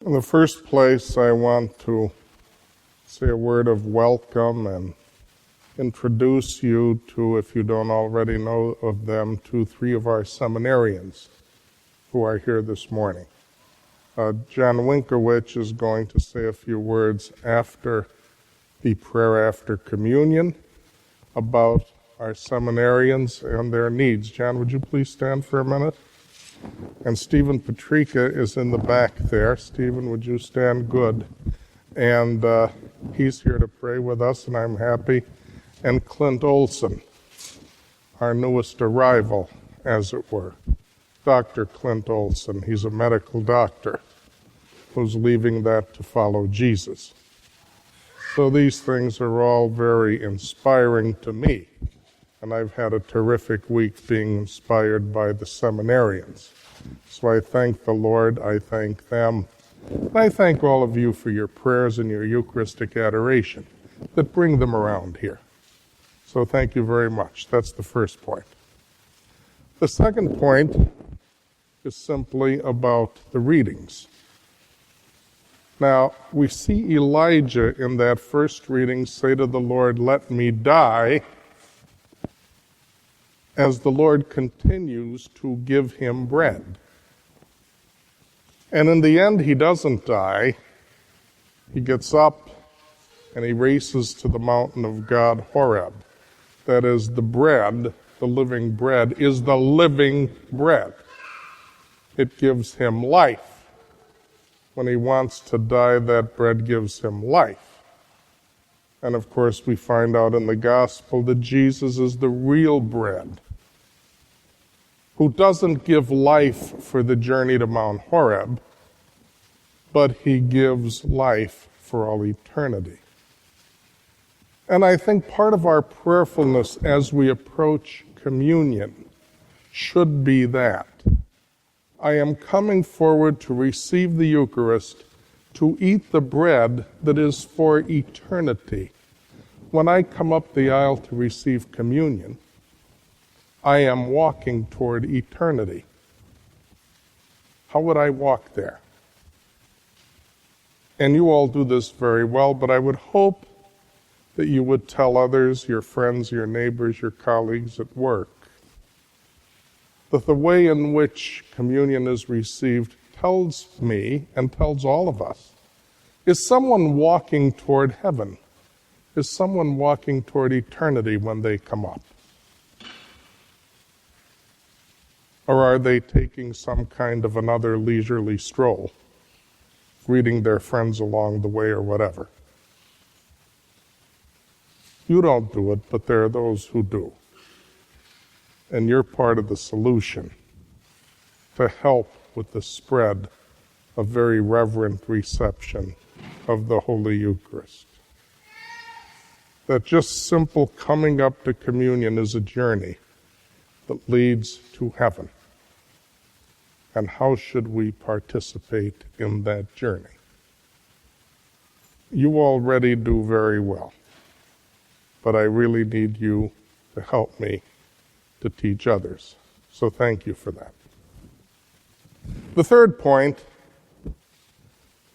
In the first place, I want to say a word of welcome and introduce you to, if you don't already know of them, to three of our seminarians who are here this morning. John Winkowicz is going to say a few words after the prayer after communion about our seminarians and their needs. John, would you please stand for a minute? And Stephen Patrika is in the back there. Stephen, would you stand? Good. And he's here to pray with us, and I'm happy. And Clint Olson, our newest arrival, as it were. Dr. Clint Olson. He's a medical doctor who's leaving that to follow Jesus. So these things are all very inspiring to me. And I've had a terrific week being inspired by the seminarians. So I thank the Lord, I thank them, and I thank all of you for your prayers and your Eucharistic adoration that bring them around here. So thank you very much. That's the first point. The second point is simply about the readings. Now, we see Elijah in that first reading say to the Lord, "Let me die," as the Lord continues to give him bread. And in the end, he doesn't die. He gets up and he races to the mountain of God, Horeb. That is, the bread, the living bread, is the living bread. It gives him life. When he wants to die, that bread gives him life. And of course, we find out in the gospel that Jesus is the real bread, who doesn't give life for the journey to Mount Horeb, but he gives life for all eternity. And I think part of our prayerfulness as we approach communion should be that. I am coming forward to receive the Eucharist, to eat the bread that is for eternity. When I come up the aisle to receive communion, I am walking toward eternity. How would I walk there? And you all do this very well, but I would hope that you would tell others, your friends, your neighbors, your colleagues at work, that the way in which communion is received tells me and tells all of us, is someone walking toward heaven? Is someone walking toward eternity when they come up? Or are they taking some kind of another leisurely stroll, greeting their friends along the way or whatever? You don't do it, but there are those who do. And you're part of the solution to help with the spread of very reverent reception of the Holy Eucharist. That just simple coming up to communion is a journey that leads to heaven. And how should we participate in that journey? You already do very well, but I really need you to help me to teach others. So thank you for that. The third point,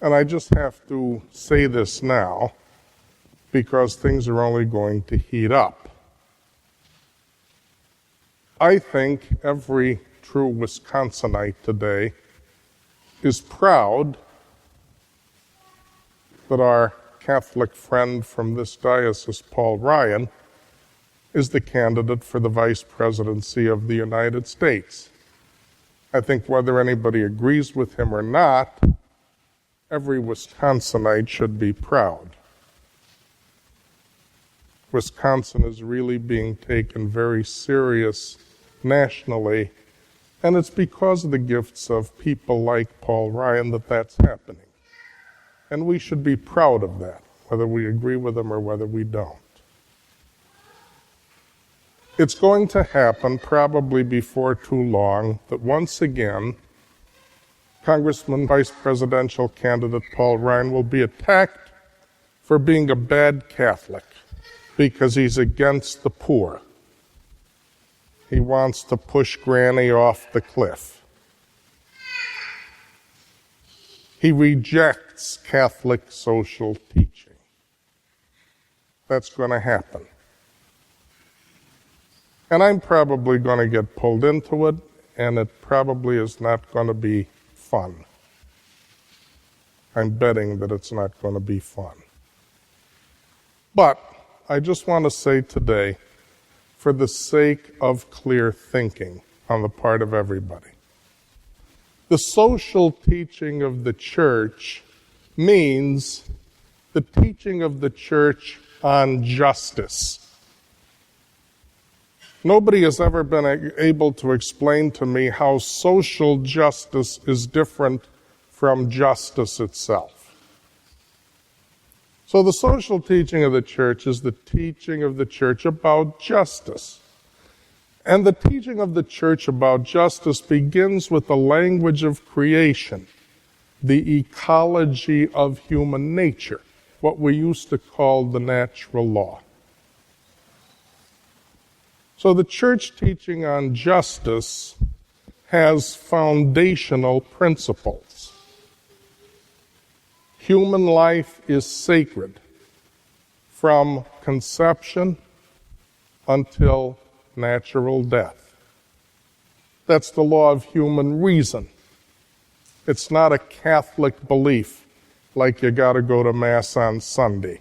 and I just have to say this now because things are only going to heat up. I think every true Wisconsinite today is proud that our Catholic friend from this diocese, Paul Ryan, is the candidate for the vice presidency of the United States. I think whether anybody agrees with him or not, every Wisconsinite should be proud. Wisconsin is really being taken very serious nationally, and it's because of the gifts of people like Paul Ryan that that's happening. And we should be proud of that, whether we agree with him or whether we don't. It's going to happen probably before too long that once again, Congressman Vice Presidential candidate Paul Ryan will be attacked for being a bad Catholic because he's against the poor. He wants to push Granny off the cliff. He rejects Catholic social teaching. That's going to happen. And I'm probably going to get pulled into it, and it probably is not going to be fun. I'm betting that it's not going to be fun. But I just want to say today, for the sake of clear thinking on the part of everybody, the social teaching of the church means the teaching of the church on justice. Nobody has ever been able to explain to me how social justice is different from justice itself. So the social teaching of the church is the teaching of the church about justice. And the teaching of the church about justice begins with the language of creation, the ecology of human nature, what we used to call the natural law. So the church teaching on justice has foundational principles. Human life is sacred from conception until natural death. That's the law of human reason. It's not a Catholic belief like you got to go to Mass on Sunday.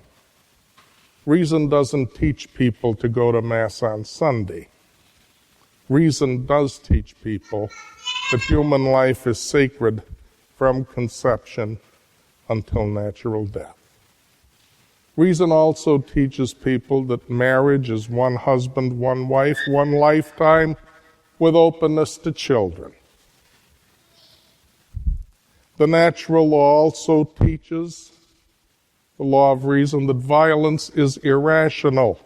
Reason doesn't teach people to go to Mass on Sunday. Reason does teach people that human life is sacred from conception until natural death. Reason also teaches people that marriage is one husband, one wife, one lifetime, with openness to children. The natural law also teaches, the law of reason, that violence is irrational.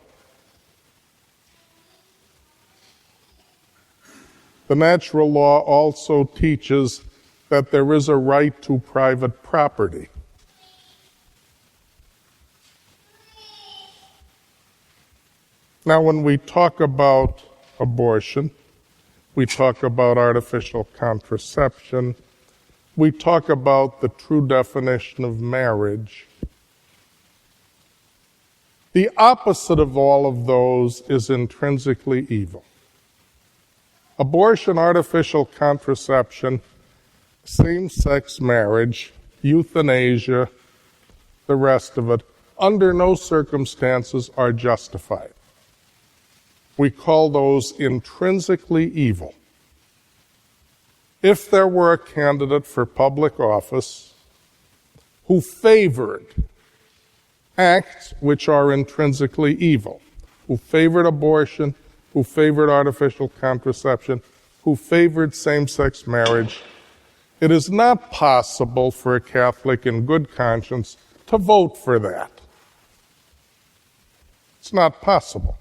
The natural law also teaches that there is a right to private property. Now, when we talk about abortion, we talk about artificial contraception, we talk about the true definition of marriage. The opposite of all of those is intrinsically evil. Abortion, artificial contraception, same-sex marriage, euthanasia, the rest of it, under no circumstances are justified. We call those intrinsically evil. If there were a candidate for public office who favored acts which are intrinsically evil, who favored abortion, who favored artificial contraception, who favored same-sex marriage, it is not possible for a Catholic in good conscience to vote for that. It's not possible.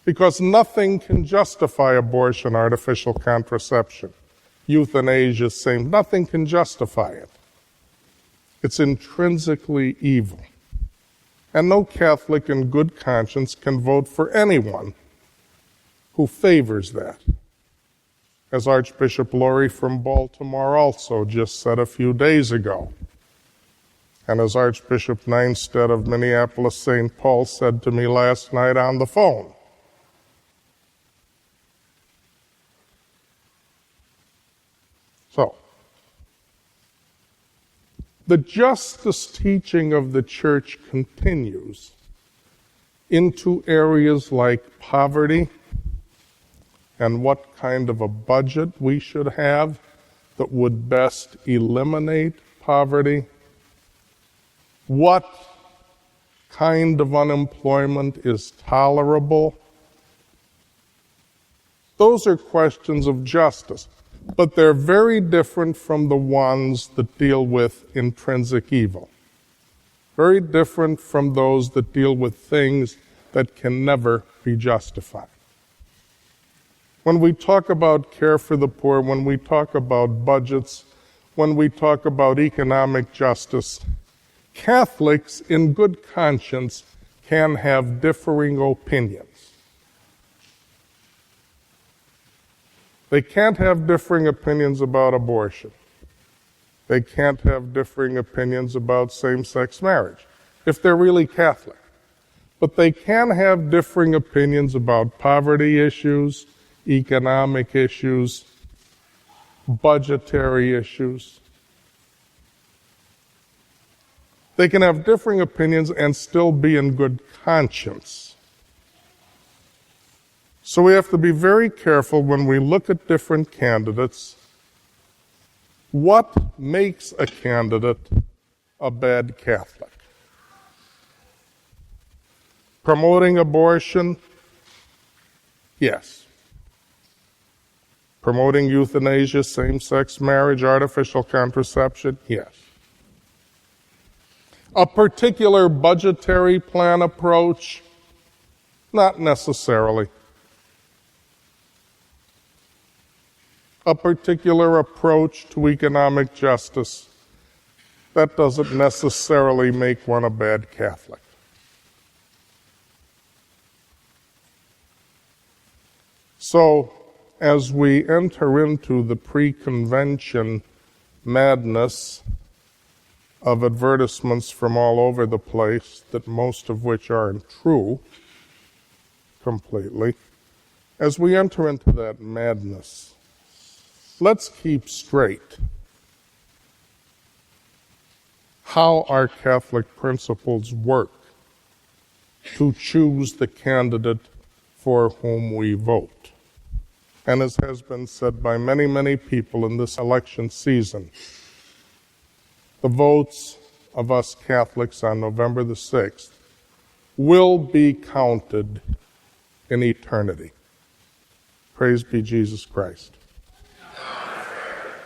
Because nothing can justify abortion, artificial contraception, euthanasia, nothing can justify it. It's intrinsically evil. And no Catholic in good conscience can vote for anyone who favors that. As Archbishop Laurie from Baltimore also just said a few days ago. And as Archbishop Neinstedt of Minneapolis-St. Paul said to me last night on the phone. So, the justice teaching of the church continues into areas like poverty and what kind of a budget we should have that would best eliminate poverty, what kind of unemployment is tolerable. Those are questions of justice. But they're very different from the ones that deal with intrinsic evil. Very different from those that deal with things that can never be justified. When we talk about care for the poor, when we talk about budgets, when we talk about economic justice, Catholics in good conscience can have differing opinions. They can't have differing opinions about abortion. They can't have differing opinions about same-sex marriage, if they're really Catholic. But they can have differing opinions about poverty issues, economic issues, budgetary issues. They can have differing opinions and still be in good conscience. So we have to be very careful when we look at different candidates. What makes a candidate a bad Catholic? Promoting abortion? Yes. Promoting euthanasia, same-sex marriage, artificial contraception? Yes. A particular budgetary plan approach? Not necessarily. A particular approach to economic justice? That doesn't necessarily make one a bad Catholic. So, as we enter into the pre-convention madness of advertisements from all over the place, that most of which aren't true completely, as we enter into that madness, let's keep straight how our Catholic principles work to choose the candidate for whom we vote. And as has been said by many, many people in this election season, the votes of us Catholics on November the 6th will be counted in eternity. Praise be Jesus Christ.